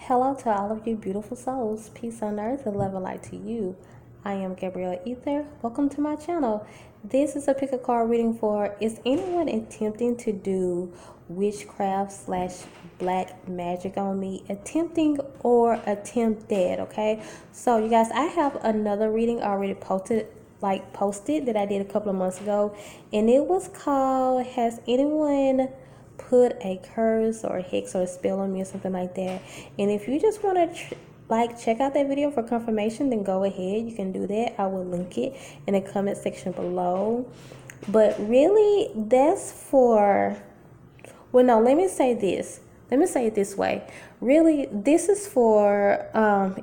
Hello to all of you beautiful souls. Peace on earth and love and light to you. I am Gabrielle.Ether. Welcome to my channel. This is a pick a card reading for is anyone attempting to do witchcraft slash black magic on me? Attempting or attempted, okay? So you guys, I have another reading already posted that I did a couple of months ago, and it was called Has Anyone Put a Curse or a hex or a spell on me or something like that. And if you just want to check out that video for confirmation, then go ahead, you can do that. I will link it in the comment section below. But really, that's for, well, no, let me say it this way. Really, this is for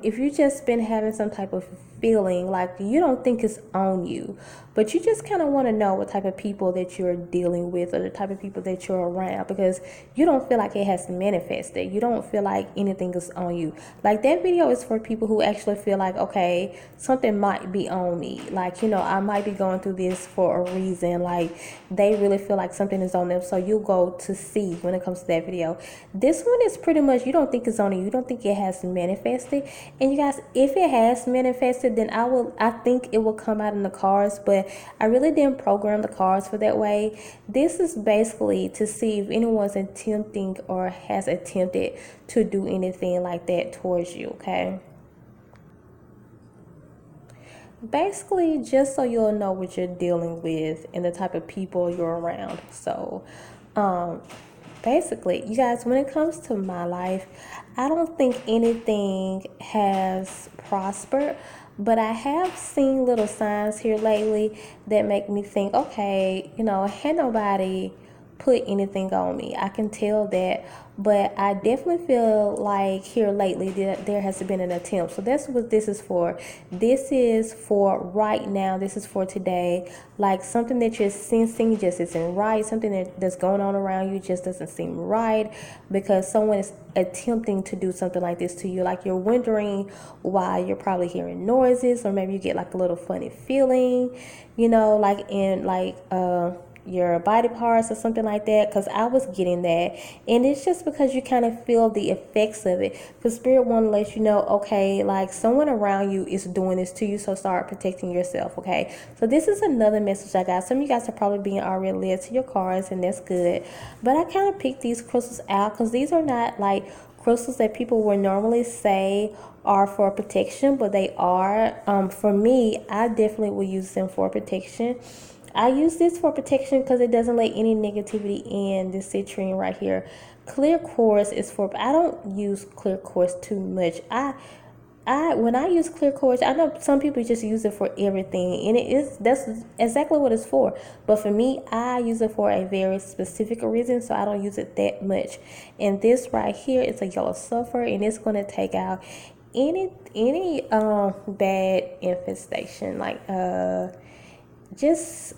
if you just been having some type of feeling like you don't think it's on you, but you just kind of want to know what type of people that you're dealing with or the type of people that you're around, because you don't feel like it has manifested. You don't feel like anything is on you. Like, that video is for people who actually feel like, okay, something might be on me. Like, I might be going through this for a reason. Like, they really feel like something is on them. So you go to see when it comes to that video. This one is pretty much, you don't think it's on you. You don't think it has manifested. And you guys, if it has manifested, then I think it will come out in the cards, but I really didn't program the cards for that way. This is basically to see if anyone's attempting or has attempted to do anything like that towards you, okay? Basically, just so you'll know what you're dealing with and the type of people you're around. So, basically, you guys, when it comes to my life, I don't think anything has prospered, but I have seen little signs here lately that make me think, okay, had nobody put anything on me. I can tell that, but I definitely feel like here lately that there has been an attempt. So that's what this is for. This is for right now. This is for today. Like, something that you're sensing just isn't right. Something that's going on around you just doesn't seem right, because someone is attempting to do something like this to you. Like, you're wondering why you're probably hearing noises, or maybe you get like a little funny feeling, like in your body parts or something like that, because I was getting that. And it's just because you kind of feel the effects of it, because spirit want to let you know, okay, like, someone around you is doing this to you, so start protecting yourself, okay? So this is another message I got. Some of you guys are probably being already led to your cards, and that's good, but I kind of picked these crystals out because these are not like crystals that people would normally say are for protection, but they are. For me, I definitely will use them for protection. I use this for protection because it doesn't let any negativity in. This citrine right here. Clear quartz is for, I don't use clear quartz too much. When I use clear quartz, I know some people just use it for everything, and that's exactly what it's for. But for me, I use it for a very specific reason, so I don't use it that much. And this right here is a yellow sulfur, and it's going to take out any bad infestation, like just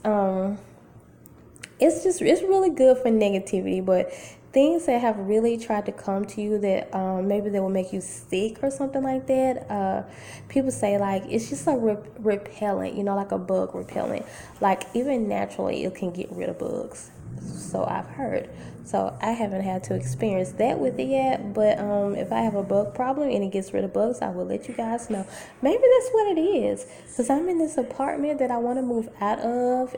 it's really good for negativity, but things that have really tried to come to you that maybe they will make you sick or something like that, people say, like, it's just like repellent, like a bug repellent. Like, even naturally it can get rid of bugs, so I've heard. So I haven't had to experience that with it yet, but if I have a bug problem and it gets rid of bugs, I will let you guys know. Maybe that's what it is, because I'm in this apartment that I want to move out of,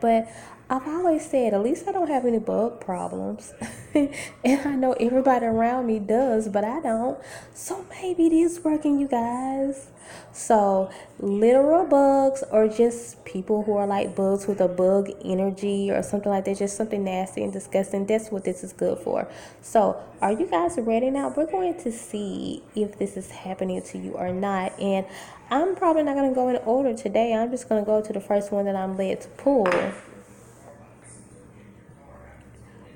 but I've always said, at least I don't have any bug problems. And I know everybody around me does, but I don't. So maybe it is working, you guys. So literal bugs, or just people who are like bugs with a bug energy or something like that, just something nasty and disgusting, that's what this is good for. So are you guys ready now? We're going to see if this is happening to you or not. And I'm probably not going to go in order today. I'm just going to go to the first one that I'm led to pull.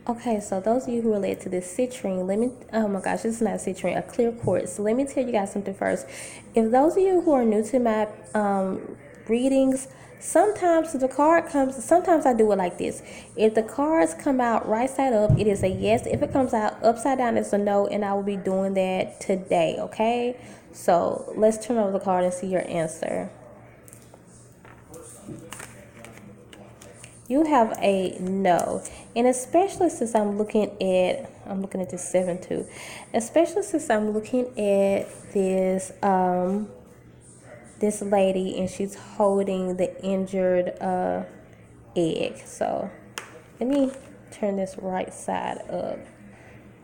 Okay, so those of you who are led to this citrine, oh my gosh, this is not citrine, a clear quartz. Let me tell you guys something first. If those of you who are new to my readings, sometimes I do it like this. If the cards come out right side up, it is a yes. If it comes out upside down, it's a no, and I will be doing that today, okay? So let's turn over the card and see your answer. You have a no. And especially since I'm looking at this 7 too, especially since I'm looking at this lady, and she's holding the injured egg. So let me turn this right side up.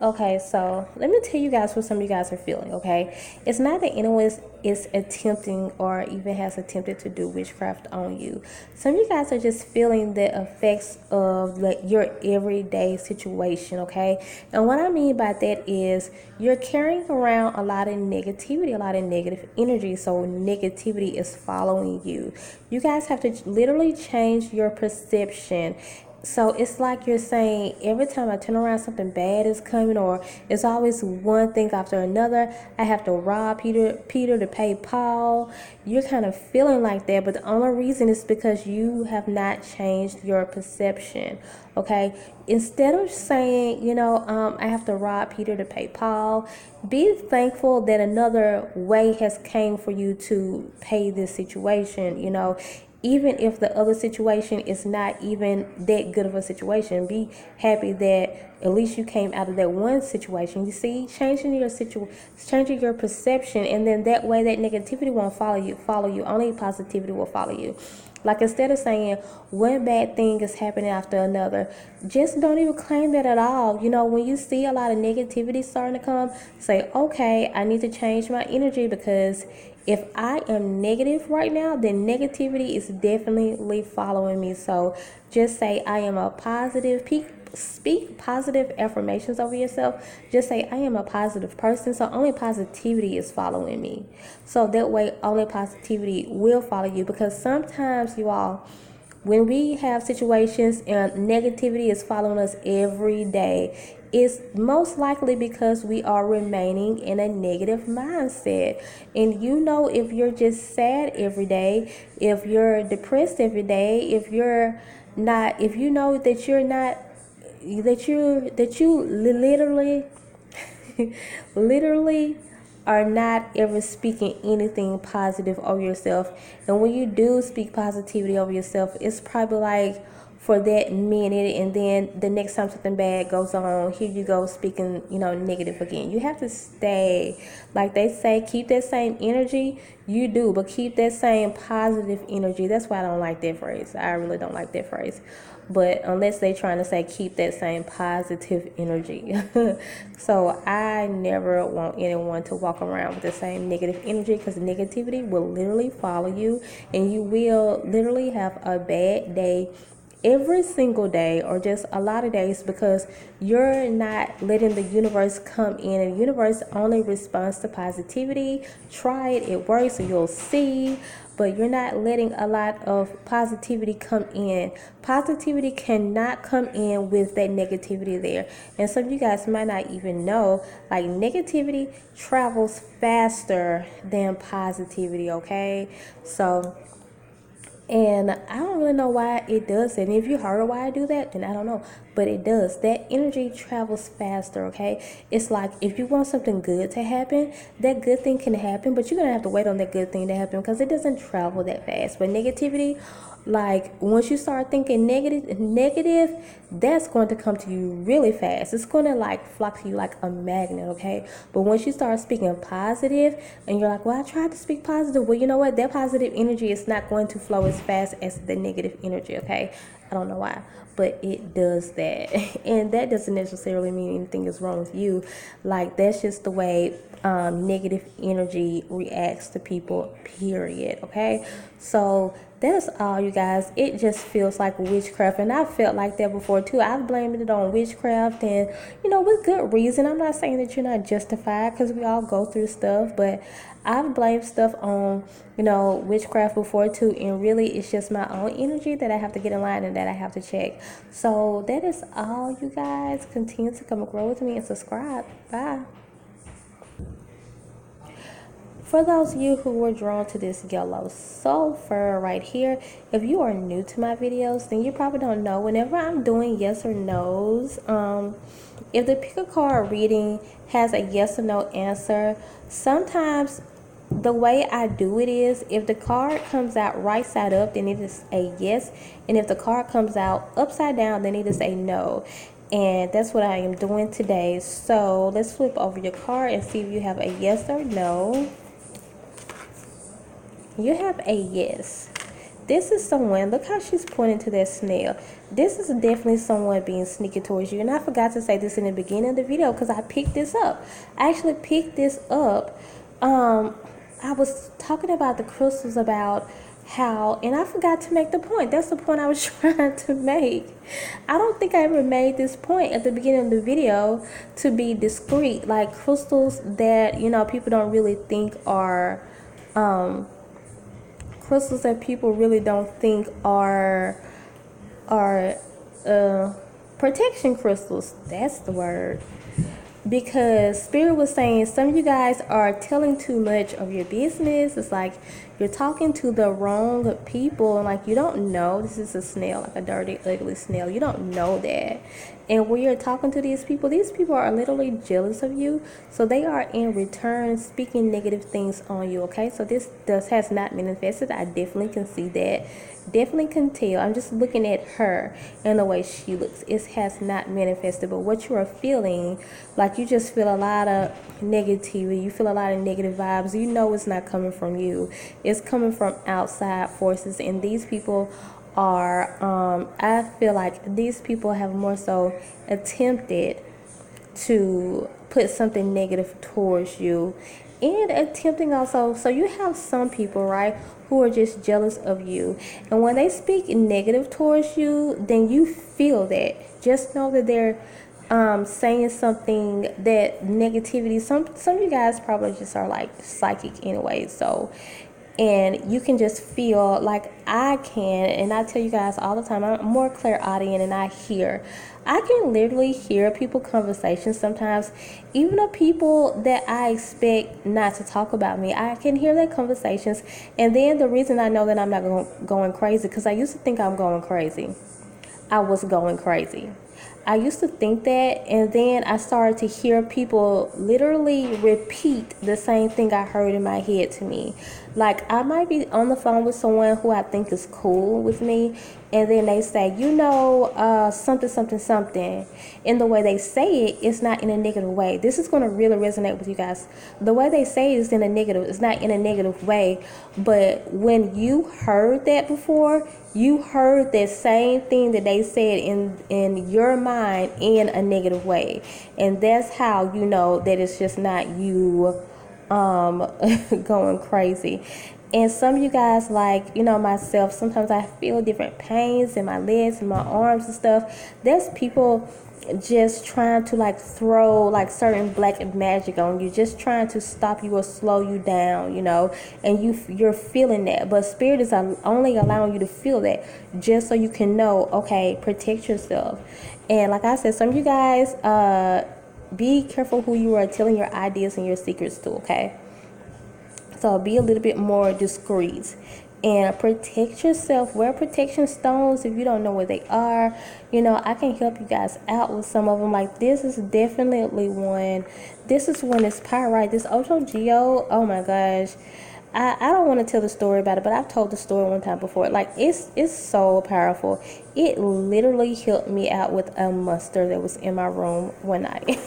Okay, so let me tell you guys what some of you guys are feeling, okay? It's not that anyone is attempting or even has attempted to do witchcraft on you. Some of you guys are just feeling the effects of like your everyday situation, okay? And what I mean by that is you're carrying around a lot of negativity, a lot of negative energy, so negativity is following you. You guys have to literally change your perception. So it's like you're saying every time I turn around, something bad is coming, or it's always one thing after another. I have to rob Peter to pay Paul. You're kind of feeling like that, but the only reason is because you have not changed your perception. Okay, instead of saying, I have to rob Peter to pay Paul, be thankful that another way has came for you to pay this situation. Even if the other situation is not even that good of a situation, be happy that at least you came out of that one situation. You see, changing your perception, and then that way that negativity won't follow you. Only positivity will follow you. Like, instead of saying one bad thing is happening after another, just don't even claim that at all. When you see a lot of negativity starting to come, say, okay, I need to change my energy, because if I am negative right now, then negativity is definitely following me. So just say, I am a positive. Speak positive affirmations over yourself. Just say, I am a positive person, so only positivity is following me. So that way, only positivity will follow you. Because sometimes, you all, when we have situations and negativity is following us every day, it's most likely because we are remaining in a negative mindset. And if you're just sad every day, if you're depressed every day, if you know that you're not, that you literally literally are not ever speaking anything positive over yourself. And when you do speak positivity over yourself, it's probably like for that minute, and then the next time something bad goes on, here you go speaking, negative again. You have to stay, like they say, keep that same energy. You do, but keep that same positive energy. That's why I don't like that phrase. I really don't like that phrase. But unless they're trying to say keep that same positive energy. So I never want anyone to walk around with the same negative energy, because negativity will literally follow you, and you will literally have a bad day every single day, or just a lot of days, because you're not letting the universe come in. And the universe only responds to positivity. Try it, it works, so you'll see. But you're not letting a lot of positivity come in. Positivity cannot come in with that negativity there. And some of you guys might not even know, like, negativity travels faster than positivity, okay? So, and I don't really know why it does that. And if you heard why I do that, then I don't know. But it does. That energy travels faster, okay? It's like, if you want something good to happen, that good thing can happen, but you're going to have to wait on that good thing to happen, because it doesn't travel that fast. But negativity, like, once you start thinking negative, that's going to come to you really fast. It's going to like flock to you like a magnet, okay? But once you start speaking positive, and you're like, well, I tried to speak positive. Well, you know what? That positive energy is not going to flow as fast as the negative energy, okay? I don't know why, but it does that. And that doesn't necessarily mean anything is wrong with you. Like, that's just the way negative energy reacts to people, period, okay? So that's all, you guys. It just feels like witchcraft, and I felt like that before too. I've blamed it on witchcraft, and with good reason. I'm not saying that you're not justified, because we all go through stuff, but I've blamed stuff on witchcraft before too, and really it's just my own energy that I have to get in line and that I have to check. So that is all, you guys. Continue to come and grow with me and subscribe. Bye. For those of you who were drawn to this yellow sulfur right here, if you are new to my videos, then you probably don't know, whenever I'm doing yes or no's, if the pick a card reading has a yes or no answer, sometimes the way I do it is, if the card comes out right side up, then it is a yes, and if the card comes out upside down, then it is a no. And that's what I am doing today. So let's flip over your card and see if you have a yes or no. You have a yes. This is someone, look how she's pointing to that snail. This is definitely someone being sneaky towards you. And I forgot to say this in the beginning of the video because I picked this up. I actually picked this up. I was talking about the crystals, about how, and I forgot to make the point. That's the point I was trying to make. I don't think I ever made this point at the beginning of the video, to be discreet. Like crystals that, you know, people don't really think are, crystals that people really don't think are protection crystals. That's the word. Because Spirit was saying some of you guys are telling too much of your business. It's like you're talking to the wrong people, and like you don't know this is a snail, like a dirty, ugly snail. You don't know that. And when you're talking to these people are literally jealous of you. So they are in return speaking negative things on you, okay? So this has not manifested. I definitely can see that. Definitely can tell. I'm just looking at her and the way she looks. It has not manifested. But what you are feeling, like you just feel a lot of negativity. You feel a lot of negative vibes. You know it's not coming from you. It's coming from outside forces. And these people are, I feel like these people have more so attempted to put something negative towards you, and attempting also, so you have some people, right, who are just jealous of you, and when they speak negative towards you, then you feel that. Just know that they're saying something, that negativity. Some of you guys probably just are like psychic anyway, so, and you can just feel like I can, and I tell you guys all the time, I'm more clairaudient, and I can literally hear people conversations sometimes, even of people that I expect not to talk about me. I can hear their conversations, and then the reason I know that I'm not going crazy, because I used to think I'm going crazy. I was going crazy. I used to think that, and then I started to hear people literally repeat the same thing I heard in my head to me. Like, I might be on the phone with someone who I think is cool with me, and then they say, you know, something, something, something. And the way they say it, it's not in a negative way. This is going to really resonate with you guys. The way they say it is in a negative. It's not in a negative way. But when you heard that before, you heard that same thing that they said in your mind in a negative way. And that's how you know that it's just not you going crazy. And some of you guys, like, you know, myself, sometimes I feel different pains in my legs and my arms and stuff. There's people just trying to like throw like certain black magic on you, just trying to stop you or slow you down, you know, and you're feeling that. But Spirit is only allowing you to feel that just so you can know, okay, protect yourself. And like I said, some of you guys, be careful who you are telling your ideas and your secrets to, okay? So be a little bit more discreet and protect yourself. Wear protection stones if you don't know where they are. You know, I can help you guys out with some of them. Like, this is definitely one. This is one that's pyrite. This Ocho Geo, oh my gosh. I don't want to tell the story about it, but I've told the story one time before. Like, it's so powerful. It literally helped me out with a monster that was in my room one night.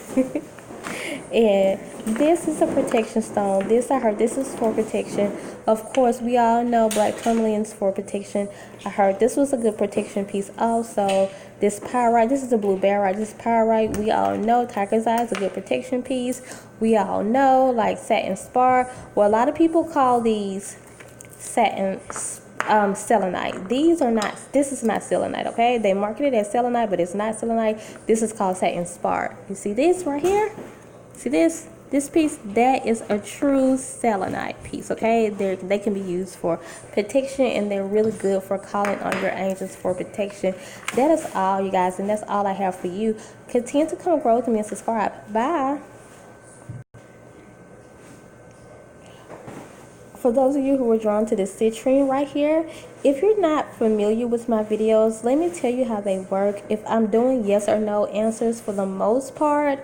And this is a protection stone. This, I heard, this is for protection. Of course, we all know black tourmalines for protection. I heard this was a good protection piece also. This pyrite, this is a blue barite. This pyrite, we all know tiger's eye is a good protection piece. We all know, like satin spar. Well, a lot of people call these satin selenite. These are not, this is not selenite, okay? They market it as selenite, but it's not selenite. This is called satin spar. You see this right here? See this piece? That is a true selenite piece, okay? They can be used for protection, and they're really good for calling on your angels for protection. That is all, you guys, and that's all I have for you. Continue to come grow with me and subscribe. Bye. For those of you who are drawn to the citrine right here, if you're not familiar with my videos, let me tell you how they work. If I'm doing yes or no answers, for the most part,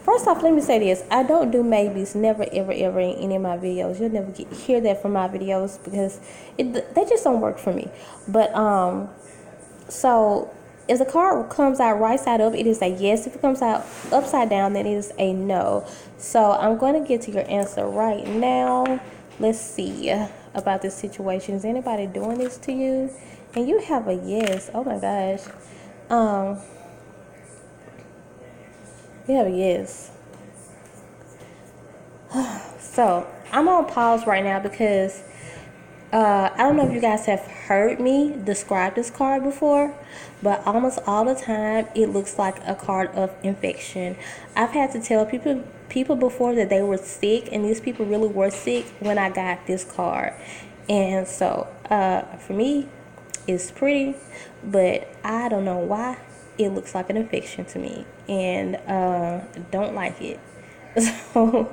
First off, let me say this. I don't do maybes, never, ever, ever in any of my videos. You'll never hear that from my videos because they just don't work for me. But, so if the card comes out right side up, it is a yes. If it comes out upside down, then it is a no. So I'm going to get to your answer right now. Let's see about this situation. Is anybody doing this to you? And you have a yes. Oh my gosh. You have a yes. So I'm on pause right now because I don't know if you guys have heard me describe this card before, but almost all the time it looks like a card of infection. I've had to tell people before that they were sick, and these people really were sick when I got this card. And so for me, it's pretty, but I don't know why it looks like an infection to me, and don't like it. So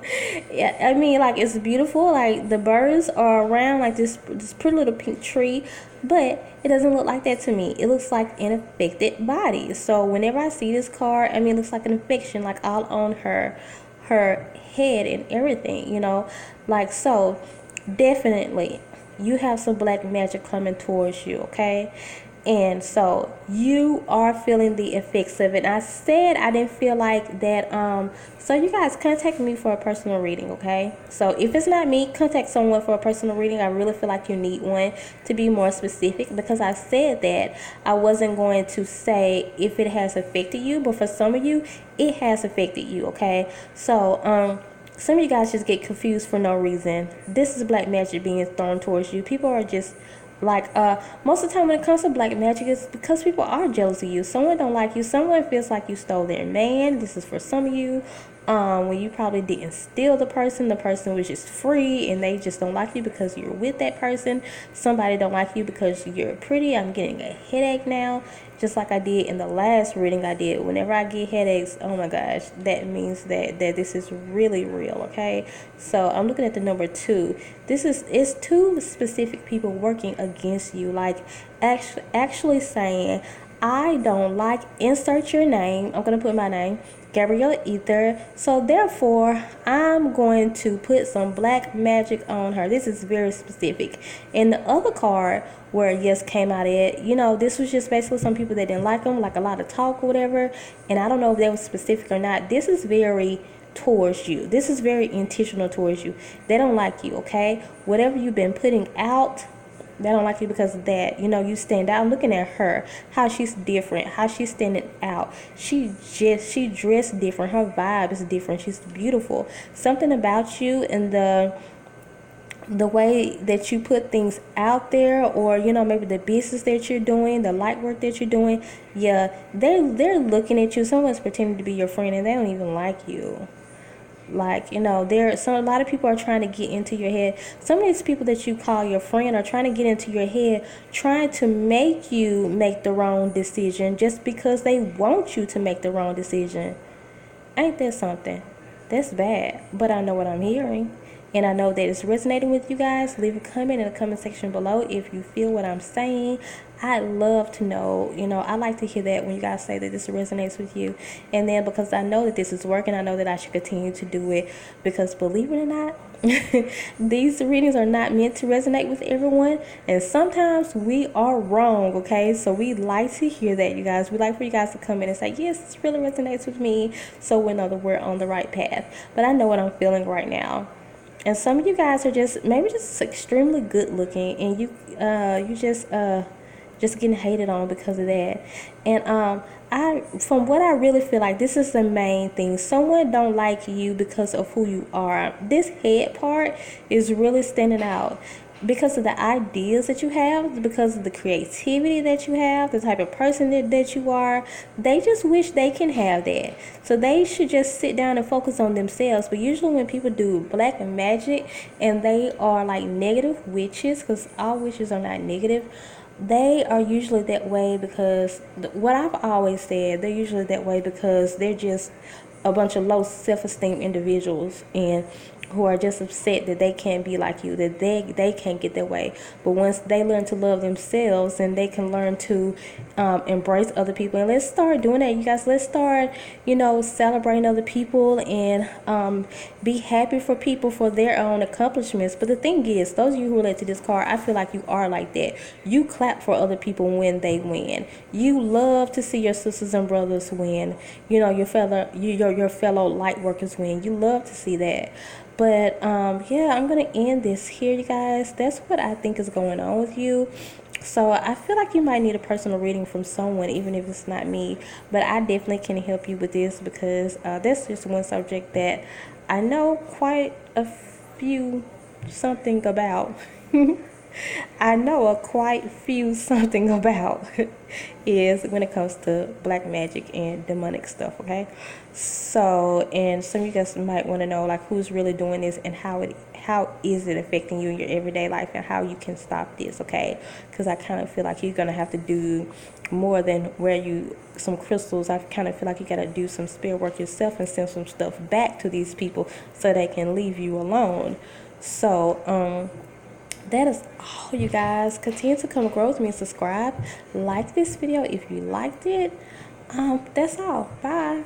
yeah, I mean, like, it's beautiful, like the birds are around, like this pretty little pink tree, but it doesn't look like that to me. It looks like an infected body. So whenever I see this card, I mean, it looks like an infection, like all on her head and everything, you know. Like, so definitely you have some black magic coming towards you, okay? And so you are feeling the effects of it. I said I didn't feel like that. So you guys contact me for a personal reading, okay? So if it's not me, contact someone for a personal reading. I really feel like you need one to be more specific, because I said that I wasn't going to say if it has affected you, but for some of you, it has affected you, okay? So some of you guys just get confused for no reason. This is black magic being thrown towards you. People are just like, most of the time when it comes to black magic, it's because people are jealous of you. Someone don't like you. Someone feels like you stole their man. This is for some of you. When you probably didn't steal the person was just free, and they just don't like you because you're with that person. Somebody don't like you because you're pretty. I'm getting a headache now, just like I did in the last reading I did. Whenever I get headaches, oh my gosh, that means that this is really real, okay? So I'm looking at the number 2. It's 2 specific people working against you, like actually saying, I don't like, insert your name. I'm going to put my name, Gabrielle.Ether. So therefore, I'm going to put some black magic on her. This is very specific. And the other card where yes came out at, you know, this was just basically some people that didn't like them, like a lot of talk or whatever. And I don't know if that was specific or not. This is very towards you. This is very intentional towards you. They don't like you, okay? Whatever you've been putting out, they don't like you because of that. You know, you stand out. I'm looking at her, how she's different, how she's standing out. She dressed different. Her vibe is different. She's beautiful. Something about you and the way that you put things out there, or, you know, maybe the business that you're doing, the light work that you're doing, yeah, they're looking at you. Someone's pretending to be your friend and they don't even like you. Like, you know, a lot of people are trying to get into your head. Some of these people that you call your friend are trying to get into your head, trying to make you make the wrong decision just because they want you to make the wrong decision. Ain't that something? That's bad. But I know what I'm hearing, and I know that it's resonating with you guys. Leave a comment in the comment section below if you feel what I'm saying. I'd love to know. You know, I like to hear that when you guys say that this resonates with you. And then, because I know that this is working, I know that I should continue to do it, because believe it or not, these readings are not meant to resonate with everyone, and sometimes we are wrong, okay? So we like to hear that, you guys. We like for you guys to come in and say, yes, this really resonates with me, so we know that we're on the right path. But I know what I'm feeling right now. And some of you guys are just extremely good looking, and you just getting hated on because of that. And from what I really feel like, this is the main thing. Someone don't like you because of who you are. This head part is really standing out because of the ideas that you have, because of the creativity that you have, the type of person that you are. They just wish they can have that. So they should just sit down and focus on themselves. But usually when people do black magic and they are like negative witches, because all witches are not negative, they are usually that way because, what I've always said, they're usually that way because they're just a bunch of low self-esteem individuals. And who are just upset that they can't be like you, that they can't get their way. But once they learn to love themselves, and they can learn to embrace other people. And let's start doing that, you guys. Let's start, celebrating other people, and be happy for people for their own accomplishments. But the thing is, those of you who relate to this card, I feel like you are like that. You clap for other people when they win. You love to see your sisters and brothers win. Your fellow light workers win. You love to see that. But yeah, I'm gonna end this here, you guys. That's what I think is going on with you. So I feel like you might need a personal reading from someone, even if it's not me. But I definitely can help you with this, because that's just one subject that I know quite a few something about. I know a quite few something about is when it comes to black magic and demonic stuff, okay? So, and some of you guys might want to know, like, who's really doing this, and how is it affecting you in your everyday life, and how you can stop this, okay? Because I kind of feel like you're going to have to do more than wear you some crystals. I kind of feel like you got to do some spell work yourself, and send some stuff back to these people so they can leave you alone. So, that is all, you guys. Continue to come grow with me and subscribe. Like this video if you liked it. That's all. Bye.